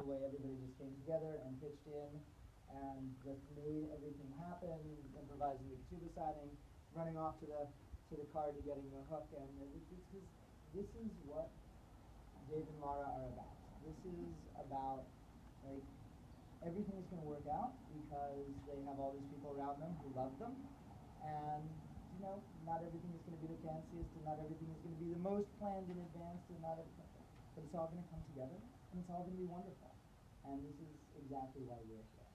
the way everybody just came together and pitched in and just made everything happen, improvising the ketubah signing, running off to the car to getting the hook, and this is what Dave and Laura are about. This is about, like, everything is going to work out because they have all these people around them who love them, and not everything is going to be the fanciest, and not everything is going to be the most planned in advance, and not everything, but it's all going to come together, and it's all going to be wonderful. And this is exactly why we're here.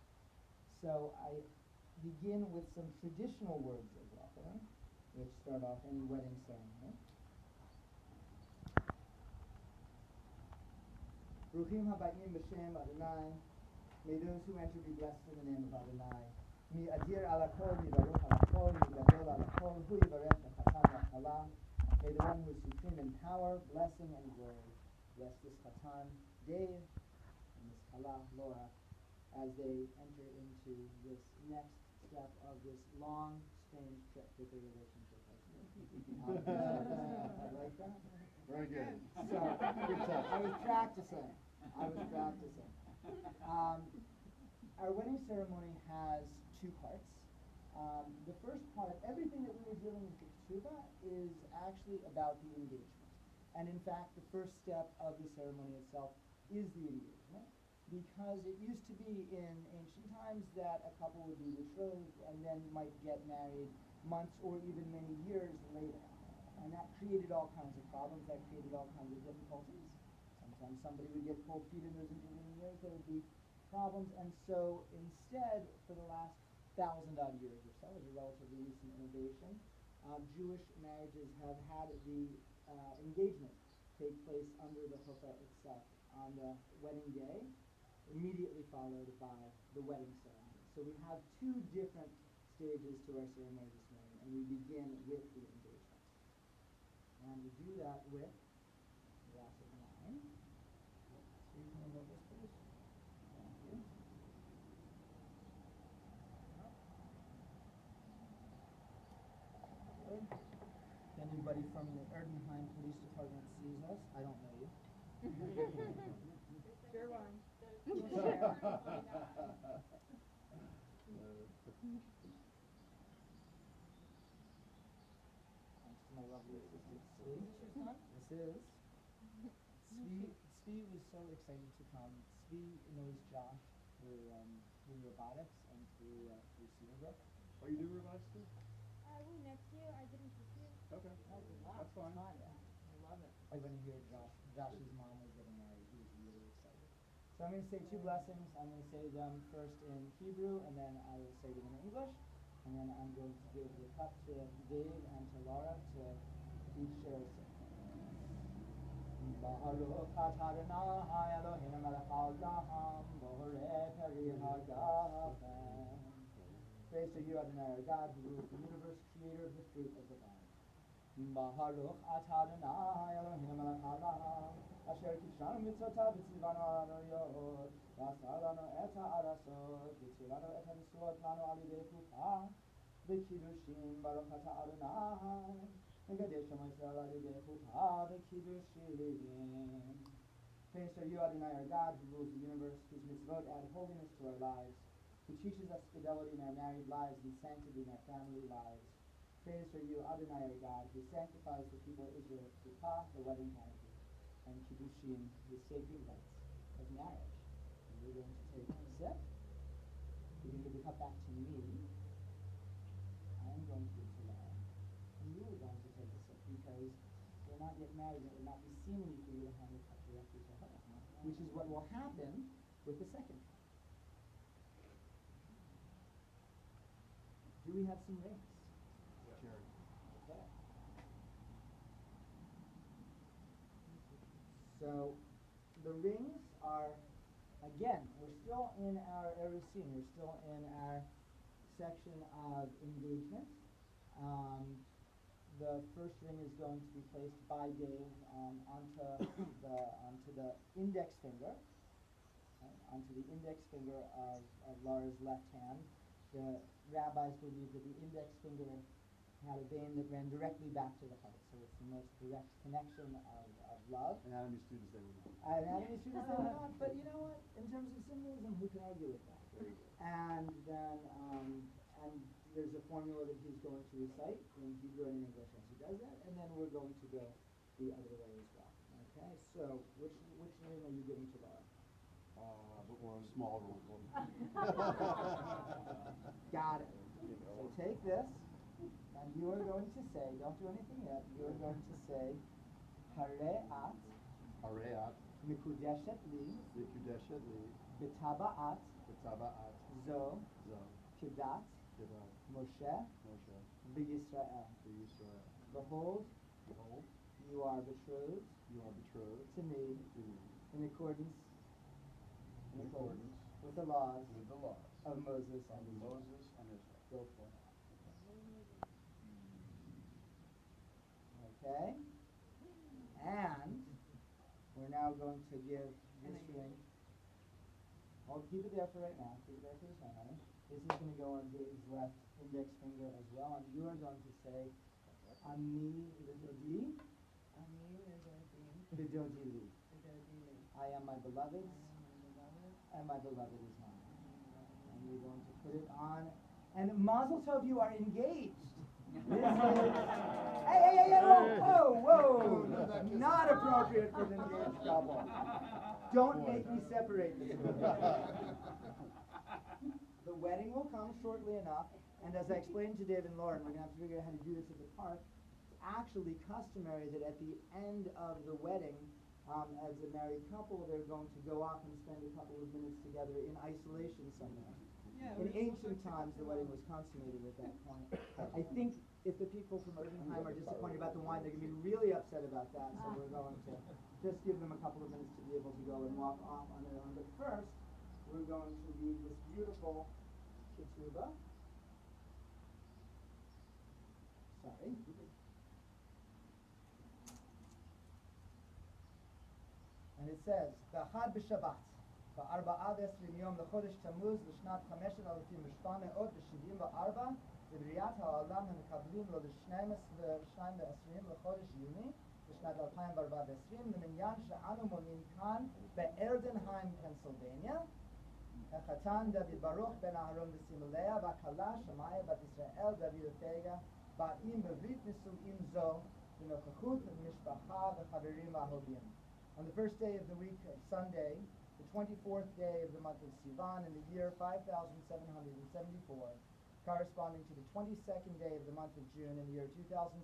So I begin with some traditional words of welcome, which start off any wedding ceremony. Bruchim habayim b'shem Adonai. May those who enter be blessed in the name of Adonai. Mi adir ala kol, mi baruch ala kol, mi gadol ala kol, hu yivarech v'chatan v'chala. May the one who is supreme in power, blessing, and glory bless this chatan, Dave, and this chala, Lora, as they enter into this next step of this long, strange trip that their relationship has been. I like that. Very good. So, I was practicing. Our wedding ceremony has two parts. The first part, everything that we were dealing with ketubah is actually about the engagement. And in fact, the first step of the ceremony itself is the engagement, because it used to be in ancient times that a couple would be betrothed and then might get married months or even many years later. And that created all kinds of problems, that created all kinds of difficulties. Sometimes somebody would get cold feet in those intervening years, there would be problems. And so instead, for the last 1,000-odd years or so, as a relatively recent innovation, Jewish marriages have had the engagement take place under the chuppah itself on the wedding day, immediately followed by the wedding ceremony. So we have two different stages to our ceremony this morning, and we begin with the engagement. And we do that with a glass of wine. So you can remove this, please. Thank you. Good. If anybody from the Erdenheim Police Department sees us, I don't know you. Sure one. Thanks to my lovely assistant, Svi. This is. Svi was so excited to come. Svi knows Josh through robotics and through Cedarbrook. Oh, you do robotics too? We next year. I didn't this year. Okay. Oh, wow. That's fine. Yeah. I love it. Like when you hear Josh's mom was getting married, he was really excited. So I'm going to say two blessings. I'm going to say them first in Hebrew, and then I will say them in English. And then I'm going to give the cup to Dave and to Laura to each share a sip. Baruch atah Adonai Eloheinu melech haolam, borei peri hagafen. Praise to you, Adonai, our God, who rules the universe, creator of the fruit of the vine. Baruch atah Adonai Eloheinu melech haolam, asher kidshanu mitzvotav v'tzivanu arayot, v'asar lanu et ha'arasot, v'tzir lanu et ha'nisuot lanu al yidei chupah, v'kiddushin. Baruch atah Adonai Megadesh Shema Yisrael al yidei chupah v'kiddushin. Praise to you, Adonai, our God, who rules the universe, whose mitzvot add holiness to our lives, who teaches us fidelity in our married lives and sanctity in our family lives. Praise for you, Adonai, our God, who sanctifies the people of Israel with chupah, the wedding canopy, and kiddushin, the sacred rites of marriage. And we're going to take a sip. You're going to give the cup back to me. I'm going to give it to Laura. And you are going to take a sip because we're not yet married, and it would not be seemly for you to hand the cup directly to her, which is what will happen with the second cup. Do we have some rings? Sure. Okay. So the rings are, again, we're still in our erusin, we're still in our section of engagement. The first ring is going to be placed by Dave onto the index finger, okay, onto the index finger of Laura's left hand. The rabbis believe that the index finger had a vein that ran directly back to the heart. So it's the most direct connection of love. Anatomy students, they would know. Anatomy students, they would not, but you know what? In terms of symbolism, who can argue with that? Very good. And then, and there's a formula that he's going to recite in Hebrew and in English as he does that, and then we're going to go the other way as well. Okay, so which name are you giving to Laura? But one smaller one. Got it. So take this, and you are going to say, don't do anything yet, you are going to say, Hare'at Hareat, Mikudeshet li, Mikudeshet li, B'taba'at, B'taba'at, Zo, Zo, Kedat, Kedat, Moshe, Moshe, B'Yisrael. Yisrael. Behold, Behold, you are betrothed you are betrothed to me to me in accordance in accordance with the laws with the laws of Moses of and Israel. Moses and Israel. Go for it. Okay? And we're now going to give this ring. I'll keep it there for right now. Keep it there for this moment. This is going to go on Dave's left index finger as well, and you are going to say, Ani Lidodi, Lidodi Li. I am my beloved's, and my beloved is mine. And we're going to put it on. And Mazel Tov, you are engaged. This is, hey, whoa. Not appropriate for an engaged couple. Don't make me separate this. The wedding will come shortly enough, and as I explained to Dave and Lauren, we're going to have to figure out how to do this at the park. It's actually customary that at the end of the wedding, as a married couple, they're going to go off and spend a couple of minutes together in isolation somewhere. In ancient times, the wedding was consummated at that point. I think if the people from Erdenheim are disappointed about the wine, they're going to be really upset about that, so we're going to just give them a couple of minutes to be able to go and walk off on their own. But first, we're going to read this beautiful ketubah. Sorry. And it says, B'achad b'Shabbat, b'arba'ad esrim yom l'chodesh Tammuz l'shnat 5,774 לבריאת העולם המקבלים לו ל-12 לחודש יוני בשנת 2024 למניין שאנו מונים כאן בארדנהיים, פנסילבניה. החתן דוד ברוך בן אהרון וסימליה והכלה שמאיה בת ישראל דוד ופגה באים בברית נישואין זו בנוכחות משפחה וחברים ואהובים. On the first day of the week of Sunday, the 24th day of the month of Sivan in the year 5774, corresponding to the 22nd day of the month of June in the year 2014,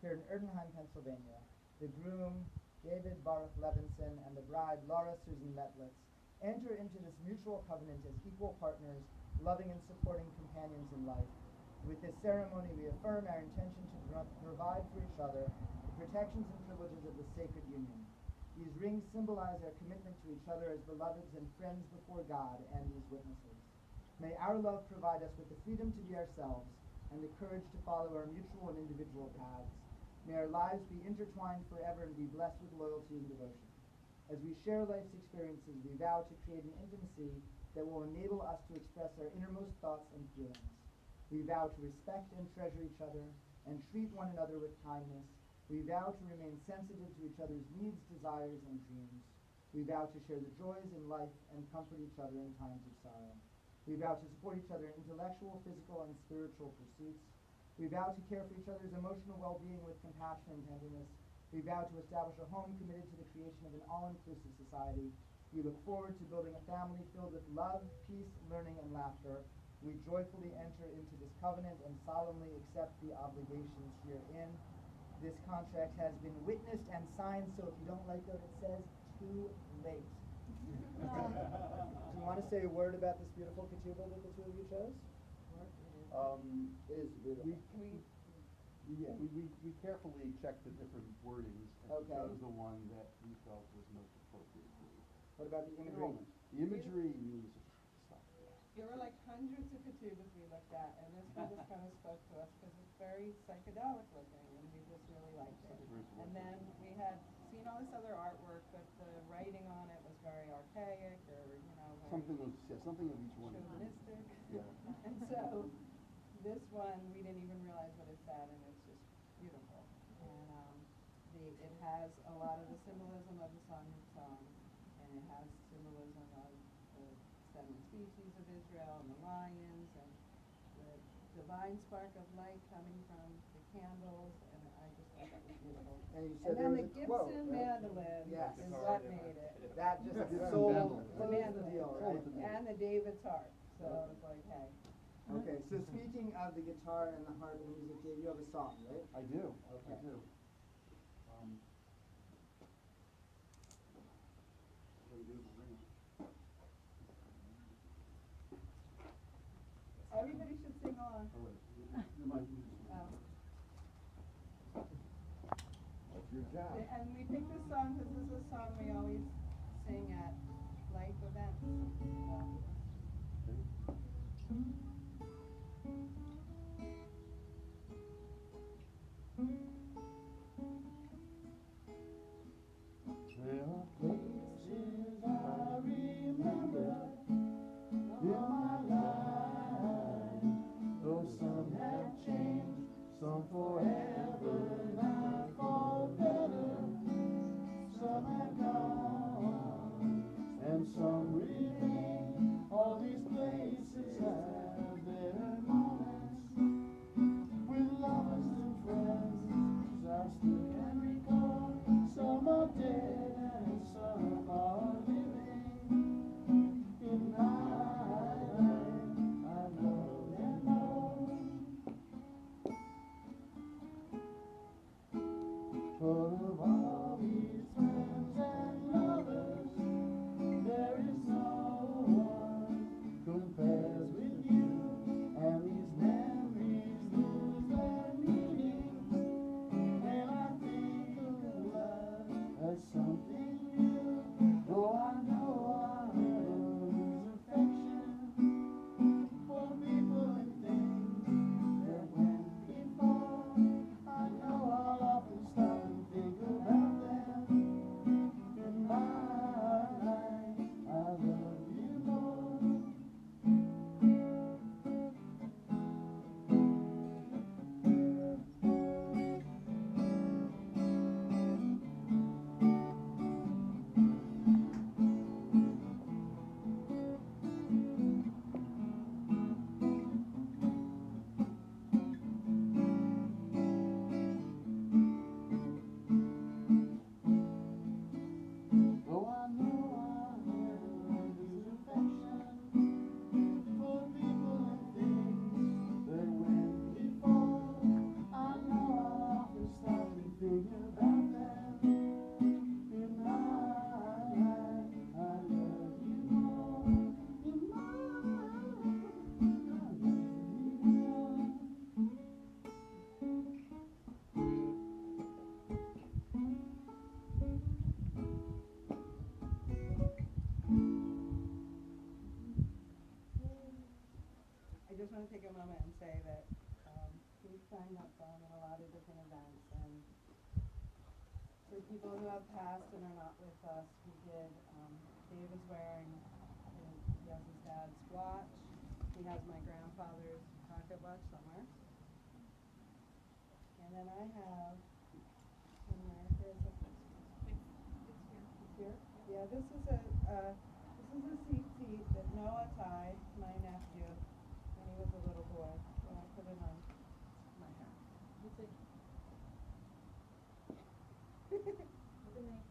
here in Erdenheim, Pennsylvania, the groom, David Baruch Levinson, and the bride, Lora Susan Metlitz, enter into this mutual covenant as equal partners, loving and supporting companions in life. With this ceremony, we affirm our intention to provide for each other the protections and privileges of the sacred union. These rings symbolize our commitment to each other as beloveds and friends before God and these witnesses. May our love provide us with the freedom to be ourselves and the courage to follow our mutual and individual paths. May our lives be intertwined forever and be blessed with loyalty and devotion. As we share life's experiences, we vow to create an intimacy that will enable us to express our innermost thoughts and feelings. We vow to respect and treasure each other and treat one another with kindness. We vow to remain sensitive to each other's needs, desires, and dreams. We vow to share the joys in life and comfort each other in times of sorrow. We vow to support each other in intellectual, physical, and spiritual pursuits. We vow to care for each other's emotional well-being with compassion and tenderness. We vow to establish a home committed to the creation of an all-inclusive society. We look forward to building a family filled with love, peace, learning, and laughter. We joyfully enter into this covenant and solemnly accept the obligations herein. This contract has been witnessed and signed, so if you don't like what it says, too late. Do you want to say a word about this beautiful ketubah that the two of you chose? It is beautiful. We carefully checked the different wordings and Okay. chose the one that we felt was most appropriate for you. What about the imagery? The imagery means stuff. There were like hundreds of ketubas we looked at, and this one just kind of spoke to us because it's very psychedelic looking, and we just really liked it. And then we had seen all this other artwork, but the writing on it was very archaic, or very Something of each one. chauvinistic. Yeah. And so this one, we didn't even realize what it said, and it's just beautiful. And it has a lot of the symbolism of the Song of Songs, and it has symbolism of the 7 species of Israel and the lions and the divine spark of light coming from the candles, and I just thought that was beautiful. And you And said then there the was a quote, Gibson right? mandolin Yes. is what made it. That just Gibson sold mandolin. The closed the mandolin. deal, right? And the David's harp. So it's like, hey. Okay, so speaking of the guitar and the harp and music, Dave, you have a song, right? I do, Okay. I do. What do we do with the ring? Everybody should sing along. Oh, wait, you might use this one. Oh. That's your job. And we picked this song because this is a song we always sing at life events. There are places I remember in my life, though some have changed, some forever, not for better. Some have gone, and some remain. All these places have their moments with lovers and friends. I still can recall. Some are dead and some are living. In my life, I love them all. Full of all these friends and lovers, there is no one compares with you. And these memories lose their meaning when I think of love as something new. Though I know I lose affection for people and things that went before. I know I'll often stop and think about them. In my life, I love you more. Though I know I have lose affection for people and things that went before. I know I'll often stop and think about them. In my life, I love you more. In my life, I love you more. I just want to take a moment and say that we've sang that song at a lot of different events, and for people who have passed and are not with us, we did, Dave is wearing, he has his dad's watch, he has my grandfather's pocket watch somewhere, and then I have, where is it? It's here? Yeah, this is a seat that Noah tied my nephew when he was a little boy, and I put it on my hair. What's it? What's the name?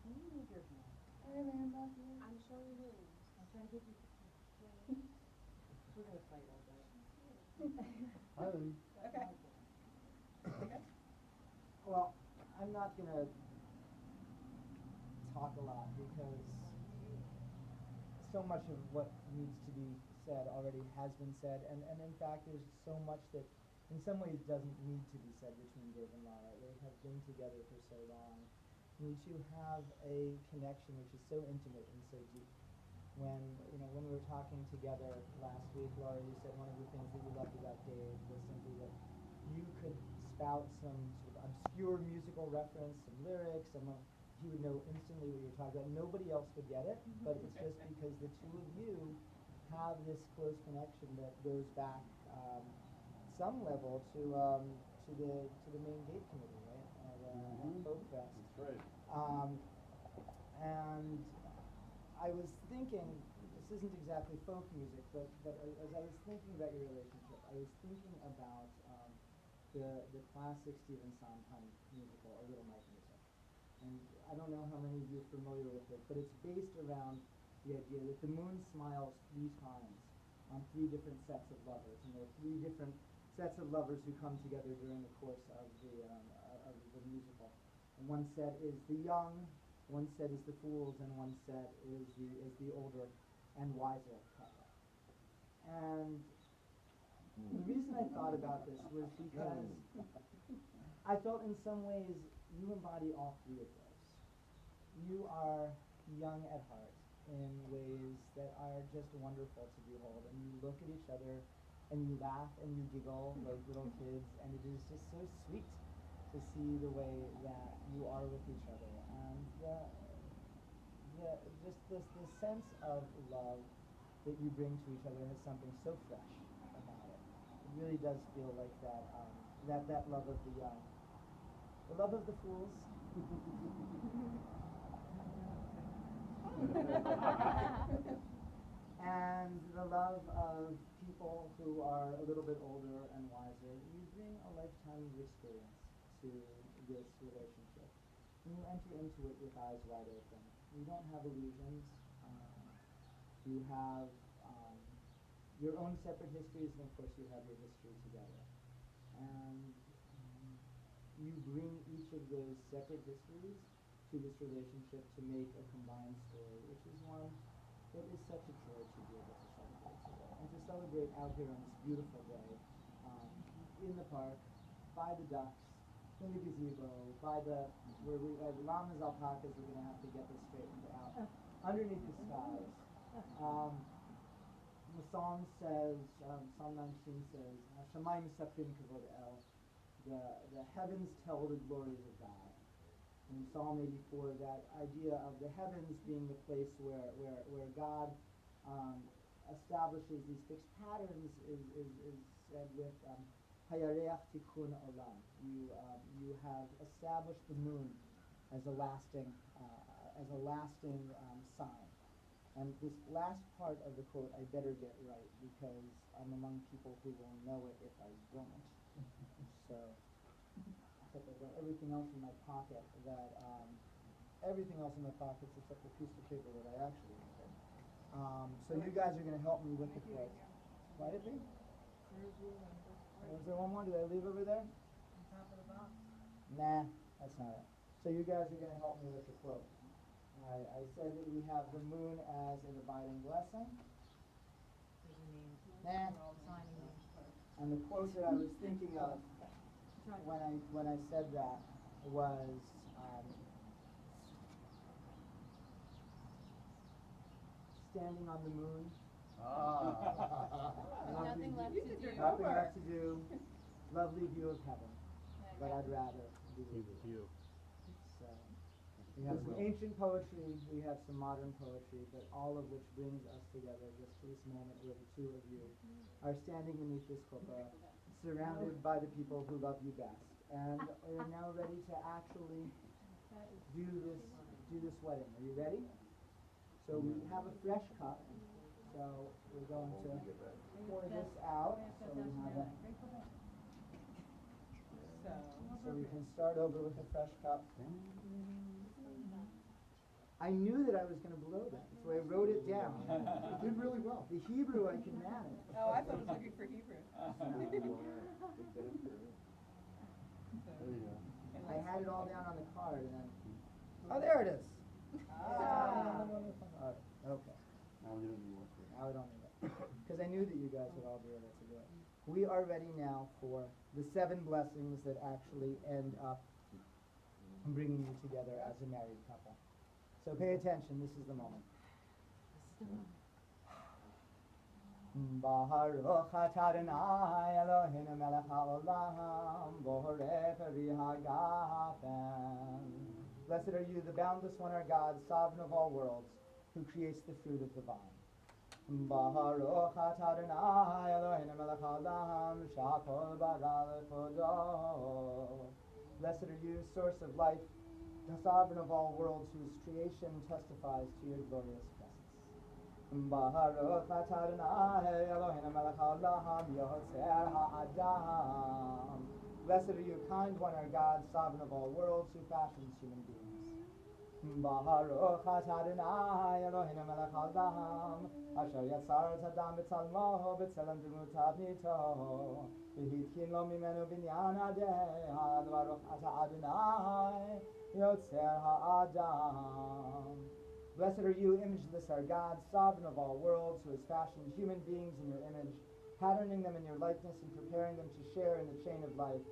Can you move your hand? Hey, Amanda. I'm showing you. I'm trying to get you. We're gonna fight all day. Hi, Lee. Okay. Well, I'm not gonna talk a lot because so much of what needs to be said already has been said, and in fact there's so much that in some ways doesn't need to be said between Dave and Lora. They have been together for so long. You two have a connection which is so intimate and so deep. When we were talking together last week, Lora, you said one of the things that you loved about Dave was simply that you could spout some sort of obscure musical reference, some lyrics, he would know instantly what you were talking about. Nobody else would get it, but it's just because the two of you have this close connection that goes back some level to the main gate committee, right? At Folk Fest. That's right. And I was thinking, this isn't exactly folk music, but as I was thinking about your relationship, I was thinking about the classic Stephen Sondheim musical, A Little Night Music. And I don't know how many of you are familiar with it, but it's based around the idea that the moon smiles 3 times on 3 different sets of lovers, and there are 3 different sets of lovers who come together during the course of the musical. And one set is the young, one set is the fools, and one set is the older and wiser couple. And the reason I thought about this was because I felt in some ways you embody all 3 of those. You are young at heart in ways that are just wonderful to behold, and you look at each other and you laugh and you giggle like little kids, and it is just so sweet to see the way that you are with each other, and the sense of love that you bring to each other has something so fresh about it. It really does feel like that love of the young, the love of the fools. And the love of people who are a little bit older and wiser. You bring a lifetime of experience to this relationship. And you enter into it with eyes wide open. You don't have illusions. You have your own separate histories, and of course you have your history together. And you bring each of those separate histories to this relationship to make a combined story, which is one that is such a joy to be able to celebrate today. And to celebrate out here on this beautiful day, in the park, by the ducks, in the gazebo, by where we have llamas, alpacas, we're going to have to get this straightened out, underneath the skies. The psalm says, Psalm 19 says, Shamayim Safrim Kavod El, the heavens tell the glories of God. In Psalm 84, that idea of the heavens being the place where God establishes these fixed patterns is said with Hayareach Tikkun Olam. You have established the moon as a lasting sign. And this last part of the quote I better get right, because I'm among people who will know it if I don't. So, except I've got everything else in my pocket everything else in my pockets except the piece of paper that I actually needed. So you guys are going to help me with the quote. Quietly? Was there one more? Did I leave over there? On top of the box. Nah, that's not it. So you guys are going to help me with the quote. I said that we have the moon as an abiding blessing. There's your names. Nah. We're all signing names. And the quote that I was thinking of when I said that was standing on the moon. Nothing left to do. Nothing left to do. Lovely view of heaven. But I'd rather be with you. So we have some ancient poetry, we have some modern poetry, but all of which brings us together just to this moment where the 2 of you are standing beneath this chuppah, surrounded by the people who love you best, and are now ready to actually do this wedding. Are you ready? So we have a fresh cup, so we're going to pour this out, so we have so we can start over with a fresh cup. I knew that I was going to blow that, so I wrote it down. You did really well. The Hebrew I could manage. Oh, I thought I was looking for Hebrew. There you go. I had it all down on the card, and then oh, there it is. Ah. All right, okay. Now you don't need one for Now I don't need it, because I knew that you guys would all be able to do it. We are ready now for the 7 blessings that actually end up bringing you together as a married couple. So pay attention, this is the moment. Baruch atah Adonai Eloheinu melech haolam borei peri hagafen. Blessed are you, the boundless one, our God, sovereign of all worlds, who creates the fruit of the vine. Baruch atah Adonai Eloheinu melech haolam shakol bara lechodo. Blessed are you, source of life, the sovereign of all worlds, whose creation testifies to your glorious presence. Baruch atah Adonai Eloheinu melech haolam yotzer ha'adam. Blessed are you, kind one, our God, sovereign of all worlds, who fashions human beings. Baruch atah Adonai Eloheinu melech haolam asher yatzar et adam b'tzalmo b'tzelem demutav nito v'hitkin lo mimenu binyan adeh baruch atah Adonai yotzer ha'adam. Blessed are you, imageless, our God, sovereign of all worlds, who has fashioned human beings in your image, patterning them in your likeness and preparing them to share in the chain of life.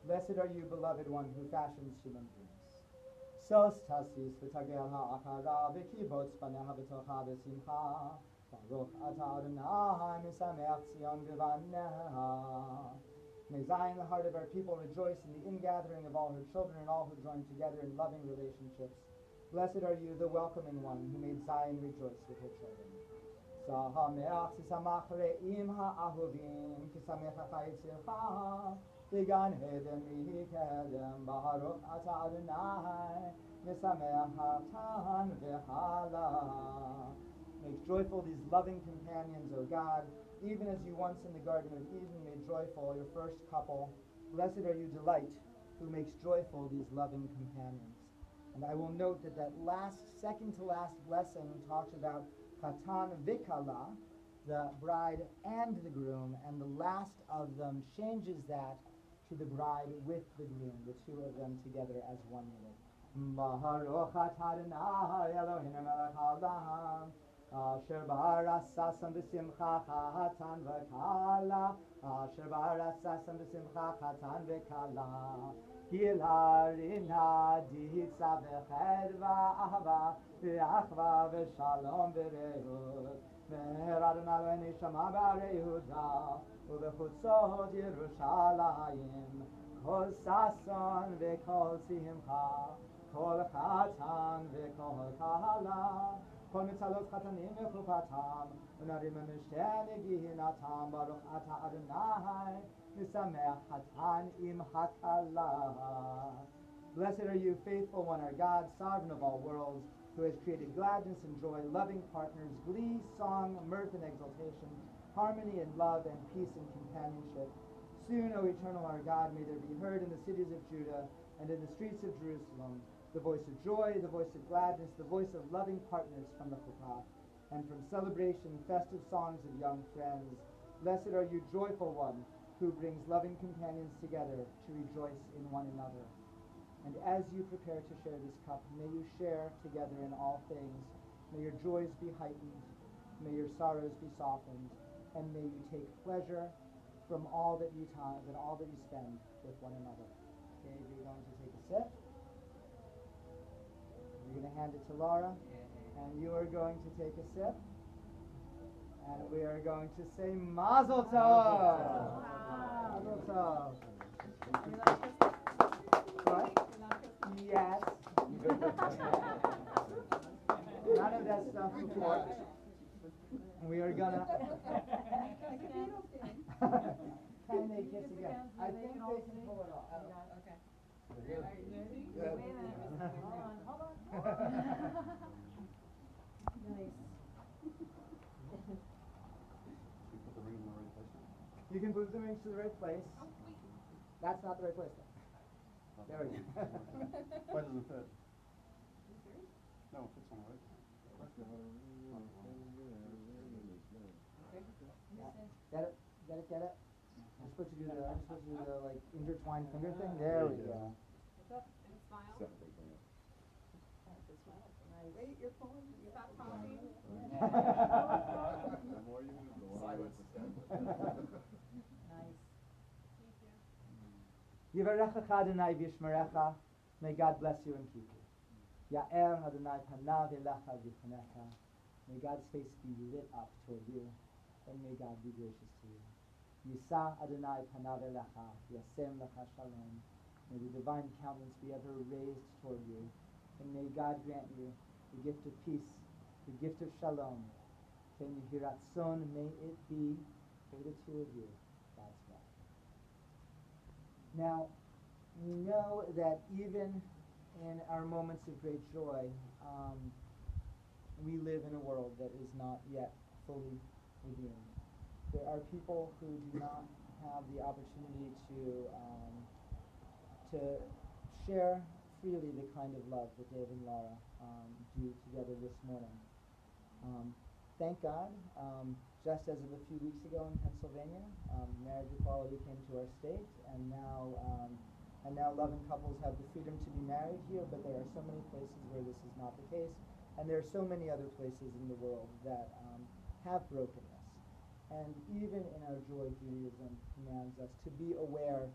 Blessed are you, beloved one, who fashions human beings. Sos tasis v'tagel ha'akara v'kibotz paneha v'tocha v'simcha Baruch atah Adonai misameach Tzion v'vaneha. May Zion, the heart of our people, rejoice in the ingathering of all her children and all who join together in loving relationships. Blessed are you, the welcoming one, who made Zion rejoice with her children. Sahameach sisamach re'im ha'ahuvim kisamech ha'chayitzilcha V'gan heden mihikedem Baruch atah Adonai misameach ha'tan v'chala. Make joyful these loving companions, O God, even as you once in the Garden of Eden made joyful your first couple. Blessed are you, delight, who makes joyful these loving companions. And I will note that second to last blessing talks about Chatan Vikala, the bride and the groom, and the last of them changes that to the bride with the groom, the two of them together as one unit. Baruch atah Adonai Eloheinu melech haolam asher ba'arasasam b'simcha chatan v'kala asher ba'arasasam b'simcha chatan v'kala Gilarina ditza v'chedva ahava v'achva v'shalom v'reut Meher Adonai Eloheinu shama b'arei Yehuda u'v'chutzot Yerushalayim kol sason v'kol simcha kol chatan v'kol kala kol mitzalot chatanim v'chupatam u'narim v'mishter negihinatam Baruch atah Adonai misameach chatan im hakala. Blessed are you, faithful one, our God, sovereign of all worlds, who has created gladness and joy, loving partners, glee, song, mirth and exultation, harmony and love, and peace and companionship. Soon, O eternal our God, may there be heard in the cities of Judah and in the streets of Jerusalem the voice of joy, the voice of gladness, the voice of loving partners from the chuppah, and from celebration, festive songs of young friends. Blessed are you, joyful one, who brings loving companions together to rejoice in one another. And as you prepare to share this cup, may you share together in all things. May your joys be heightened, may your sorrows be softened, and may you take pleasure from all that you spend with one another. Okay, you're going to take a sip. You're going to hand it to Lora, and you are going to take a sip. And we are going to say Mazel Tov! Mazel Tov! What? Yes. None of that stuff before. We are gonna can they kiss again? I think they can pull it off. Okay. Are you ready? Yeah. Wait a minute. Hold on. Nice. Put the ring in the right place. You can move the rings to the right place. That's not the right place. There we go. Why doesn't it fit? No, it fits on the right. Get it? I'm supposed to do the like intertwined finger thing. There we go. What's up? And smile. Wait, you're pulling. Stop talking. The more you move, the longer it's Nice. Yivarecha Adonai v'yishmerecha. May God bless you and keep you. Ya'er Adonai panav elecha v'chonecha. May God's face be lit up toward you, and may God be gracious to you. Yisa Adonai panav elecha v'yasem lecha shalom. May the divine countenance be ever raised toward you, and may God grant you the gift of peace, the gift of shalom, Kenihiratson, may it be for the two of you. That's right. Now, we know that even in our moments of great joy, we live in a world that is not yet fully redeemed. There are people who do not have the opportunity to share freely the kind of love that Dave and Laura do together this morning. Thank God, just as of a few weeks ago in Pennsylvania, marriage equality came to our state, and now loving couples have the freedom to be married here, but there are so many places where this is not the case, and there are so many other places in the world that have brokenness. And even in our joy, Judaism commands us to be aware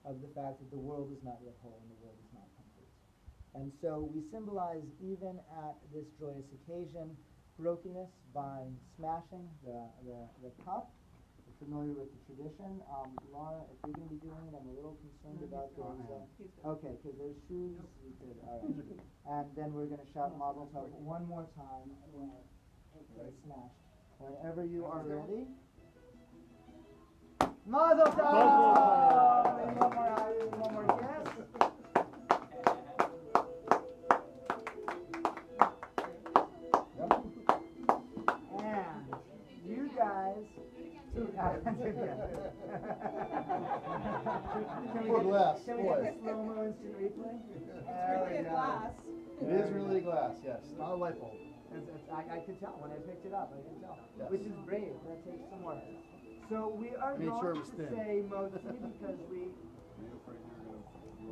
of the fact that the world is not yet whole and the world is not complete. And so we symbolize, even at this joyous occasion, brokenness by smashing the cup. We're familiar with the tradition. Laura, if you're going to be doing it, I'm a little concerned about those. Okay, because there's shoes. You could, all right. And then we're going to shout Mazel Tov one more time when it's smashed. Whenever you are ready. Mazel Tov! Maybe one more guess. More glass, Can we boy. get a slow-mo instant replay? It's really a glass. It is really glass, yes. Not a light bulb. I could tell when I picked it up. I could tell, Yes. which is brave. That takes some work. So we are Made going sure it was to thin. say Motzi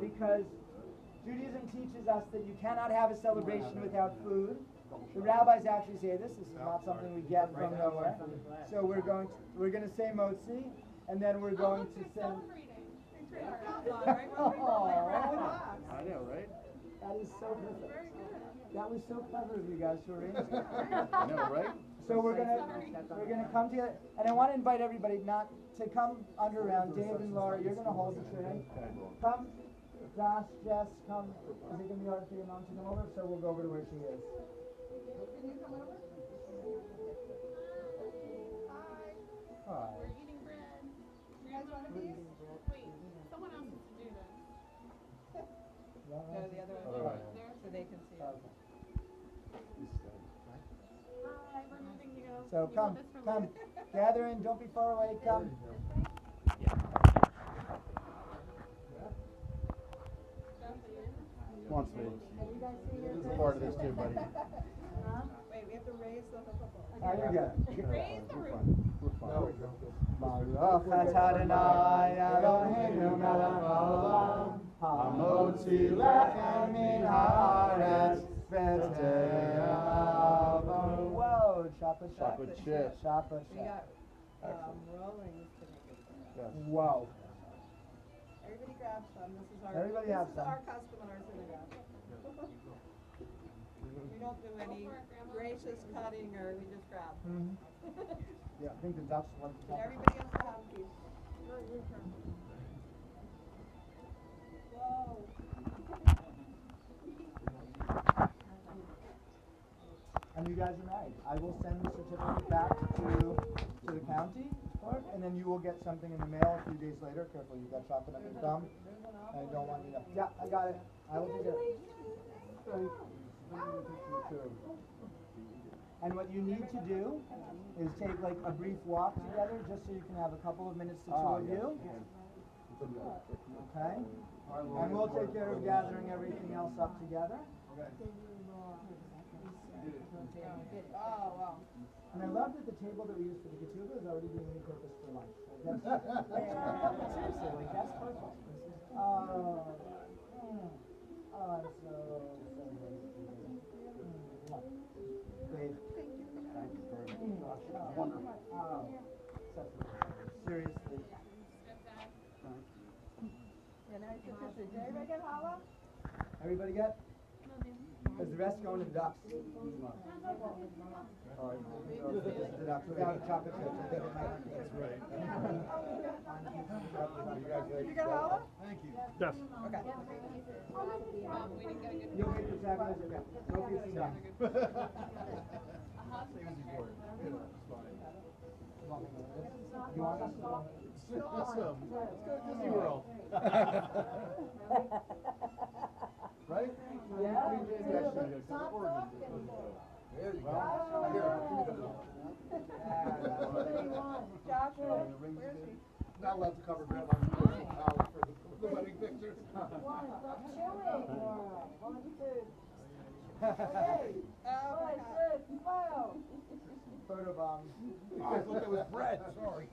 because Judaism teaches us that you cannot have a celebration without food. The rabbis actually say this. This is not something we get from nowhere. So we're going to say Motzi, and then we're going to send. I know, right? That is so perfect. That was so clever of you guys to arrange that. I know, right? So we're gonna come together, and I want to invite everybody not to come under around. Dave and Laura, you're gonna hold the tray. Come, Josh, Jess, come. Is it gonna be hard for your mom to come over? So we'll go over to where she is. Can you come over? Hi. Hi. We're eating bread. You guys want a piece? Wait, someone else has to do this. No, the other Other one. way. So they can see it. Okay. Hi, we're moving you. So You come, want this for come, later? gather in. Don't be far away. Come. Come on, Steve. This is a part of this too, buddy. Wait, we have to raise the How you good? Raise the roof. We're fine. Baruch atah Adonai Eloheinu melech haolam, hamotzi lechem min haaretz v'te'eh avon. Whoa, chocolate Chocolate chip. Chocolate We chip. got rollings to make it for us. Yes. Whoa. Everybody grab some. This is our Everybody have some. our custom in our synagogue. We don't do any gracious cutting or we just grab. Mhm. Yeah, I think the ducks want to And everybody else will have a piece. Whoa. And you guys are married. I will send the certificate back to the county clerk, and then you will get something in the mail a few days later. Careful, you've got chocolate on your thumb. I don't want you to. Yeah, I got it. I will take it. And what you need to do is take like a brief walk together, just so you can have a couple of minutes, the two of you. Okay? And we'll take care of gathering everything else up together. Oh, wow. And I love that the table that we used for the ketubah is already being repurposed for lunch. Seriously, like that's perfect. Oh, I'm so Dave. Thank you very much. Wonderful. Oh, seriously. And I took this. Did everybody get challah? Everybody get? Is the rest going to the ducks? The ducks without chocolate chips. I think it might be. That's right. Did you get challah? Thank you. Yes. Okay. We didn't get a good You'll get the fabulous event. Go get some ducks. a hug. Same as before. You know, it's fine. You want us to? It's awesome. Let's go to Disney World. Right? Yeah. We did yesterday. Go to Oregon. There you go. Josh, The rings where's again. he? Not allowed to cover grandma's face towel for the wedding pictures. One, stop chewing, Laura. 1, 2. Oh, Okay. 5, 6, 12. Photobomb. Oh, I thought that was bread. Sorry.